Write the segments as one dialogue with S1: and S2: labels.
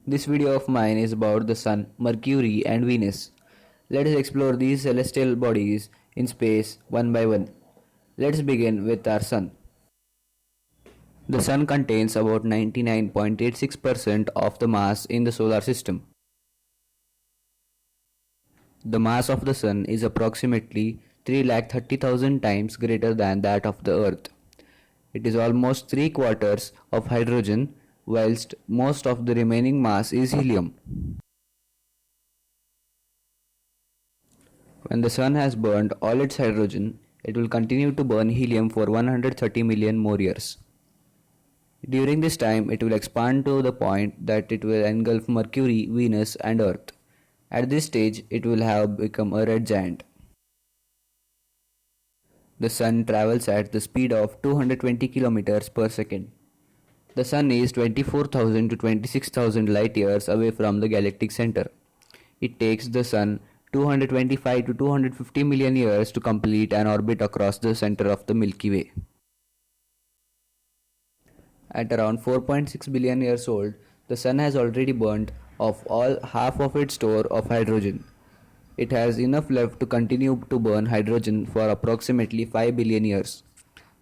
S1: This video of mine is about the Sun, Mercury, and Venus. Let us explore these celestial bodies in space one by one. Let's begin with our Sun. The Sun contains about 99.86% of the mass in the solar system. The mass of the Sun is approximately 330,000 times greater than that of the Earth. It is almost 3/4 of hydrogen, whilst most of the remaining mass is helium. When the Sun has burned all its hydrogen, it will continue to burn helium for 130 million more years. During this time, it will expand to the point that it will engulf Mercury, Venus, and Earth. At this stage, it will have become a red giant. The Sun travels at the speed of 220 kilometers per second. The Sun is 24,000 to 26,000 light years away from the galactic center. It takes the Sun 225 to 250 million years to complete an orbit across the center of the Milky Way. At around 4.6 billion years old, the Sun has already burnt off half of its store of hydrogen. It has enough left to continue to burn hydrogen for approximately 5 billion years.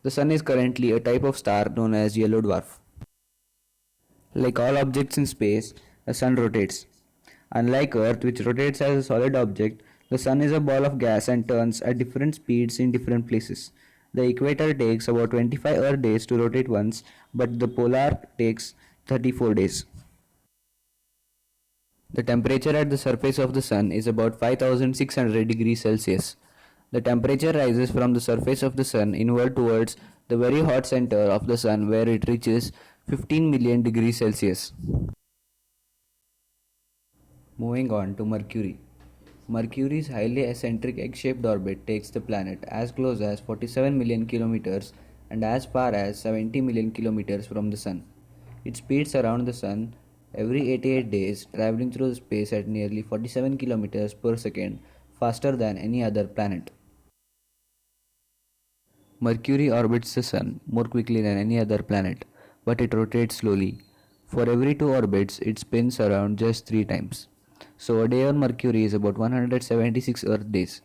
S1: The Sun is currently a type of star known as yellow dwarf. Like all objects in space, the Sun rotates. Unlike Earth, which rotates as a solid object, the Sun is a ball of gas and turns at different speeds in different places. The equator takes about 25 Earth days to rotate once, but the polar takes 34 days. The temperature at the surface of the Sun is about 5600 degrees Celsius. The temperature rises from the surface of the Sun inward towards the very hot center of the Sun, where it reaches 15 million degrees Celsius. Moving on to Mercury. Mercury's highly eccentric egg-shaped orbit takes the planet as close as 47 million kilometers and as far as 70 million kilometers from the Sun. It speeds around the Sun every 88 days, traveling through space at nearly 47 kilometers per second, faster than any other planet. Mercury orbits the Sun more quickly than any other planet, but it rotates slowly. For every 2 orbits, it spins around just 3 times. So a day on Mercury is about 176 Earth days.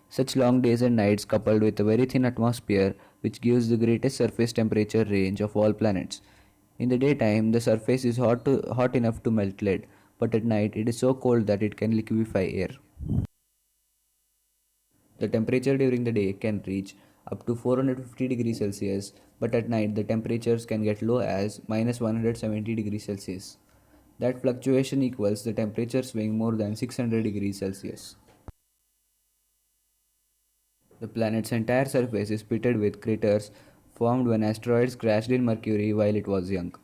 S1: Such long days and nights coupled with a very thin atmosphere which gives the greatest surface temperature range of all planets. In the daytime, the surface is hot enough to melt lead, but at night it is so cold that it can liquefy air. The temperature during the day can reach up to 450 degrees Celsius, but at night the temperatures can get low as minus 170 degrees Celsius. That fluctuation equals the temperature swing more than 600 degrees Celsius. The planet's entire surface is pitted with craters formed when asteroids crashed in Mercury while it was young.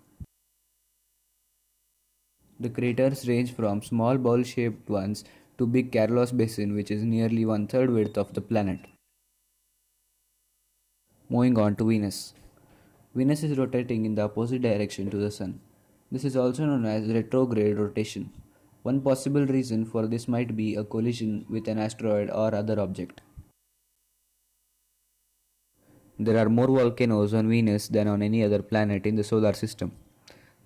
S1: The craters range from small bowl-shaped ones to big Carlos Basin, which is nearly one-third width of the planet. Moving on to Venus. Venus is rotating in the opposite direction to the Sun. This is also known as retrograde rotation. One possible reason for this might be a collision with an asteroid or other object. There are more volcanoes on Venus than on any other planet in the solar system.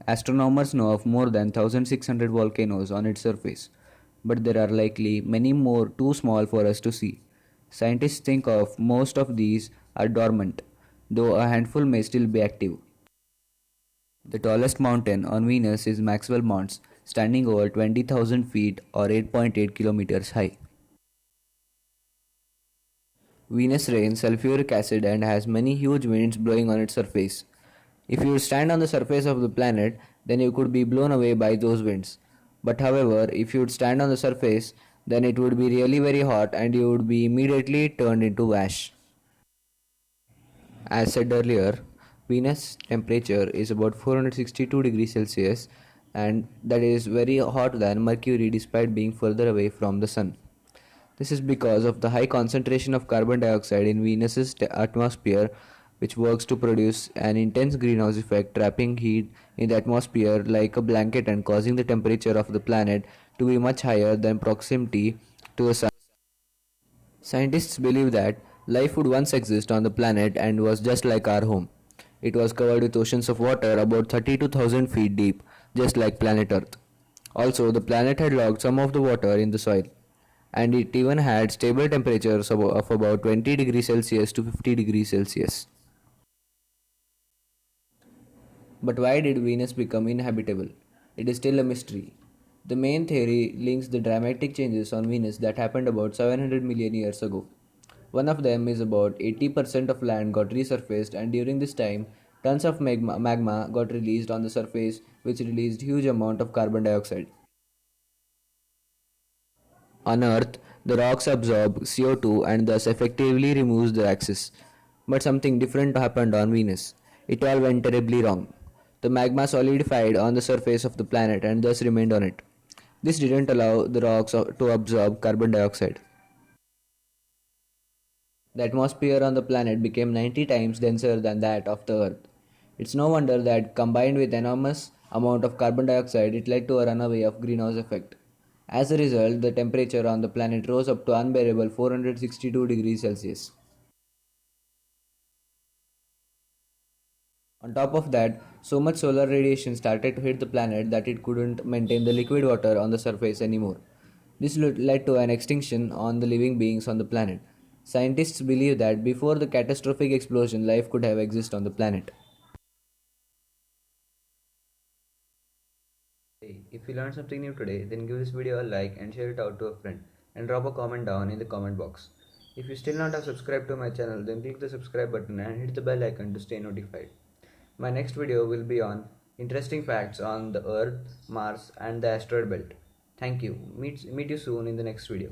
S1: Astronomers know of more than 1600 volcanoes on its surface, but there are likely many more too small for us to see. Scientists think of most of these are dormant, though a handful may still be active. The tallest mountain on Venus is Maxwell Mounds, standing over 20,000 feet or 8.8 kilometers high. Venus rains sulfuric acid and has many huge winds blowing on its surface. If you would stand on the surface of the planet, then you could be blown away by those winds. But however, if you would stand on the surface, then it would be really very hot and you would be immediately turned into ash. As said earlier, Venus temperature is about 462 degrees Celsius, and that is very hot than Mercury despite being further away from the Sun. This is because of the high concentration of carbon dioxide in Venus's atmosphere, which works to produce an intense greenhouse effect, trapping heat in the atmosphere like a blanket and causing the temperature of the planet to be much higher than proximity to the Sun. Scientists believe that life would once exist on the planet and was just like our home. It was covered with oceans of water about 32,000 feet deep, just like planet Earth. Also, the planet had locked some of the water in the soil, and it even had stable temperatures of about 20 degrees Celsius to 50 degrees Celsius. But why did Venus become inhabitable? It is still a mystery. The main theory links the dramatic changes on Venus that happened about 700 million years ago. One of them is about 80% of land got resurfaced, and during this time, tons of magma got released on the surface, which released huge amount of carbon dioxide. On Earth, the rocks absorb CO2 and thus effectively removes the axis. But something different happened on Venus. It all went terribly wrong. The magma solidified on the surface of the planet and thus remained on it. This didn't allow the rocks to absorb carbon dioxide. The atmosphere on the planet became 90 times denser than that of the Earth. It's no wonder that combined with enormous amount of carbon dioxide, it led to a runaway of greenhouse effect. As a result, the temperature on the planet rose up to unbearable 462 degrees Celsius. On top of that, so much solar radiation started to hit the planet that it couldn't maintain the liquid water on the surface anymore. This led to an extinction on the living beings on the planet. Scientists believe that before the catastrophic explosion, life could have existed on the planet. Hey, if you learned something new today, then give this video a like and share it out to a friend and drop a comment down in the comment box. If you still not have subscribed to my channel, then click the subscribe button and hit the bell icon to stay notified. My next video will be on interesting facts on the Earth, Mars and the asteroid belt. Thank you. Meet you soon in the next video.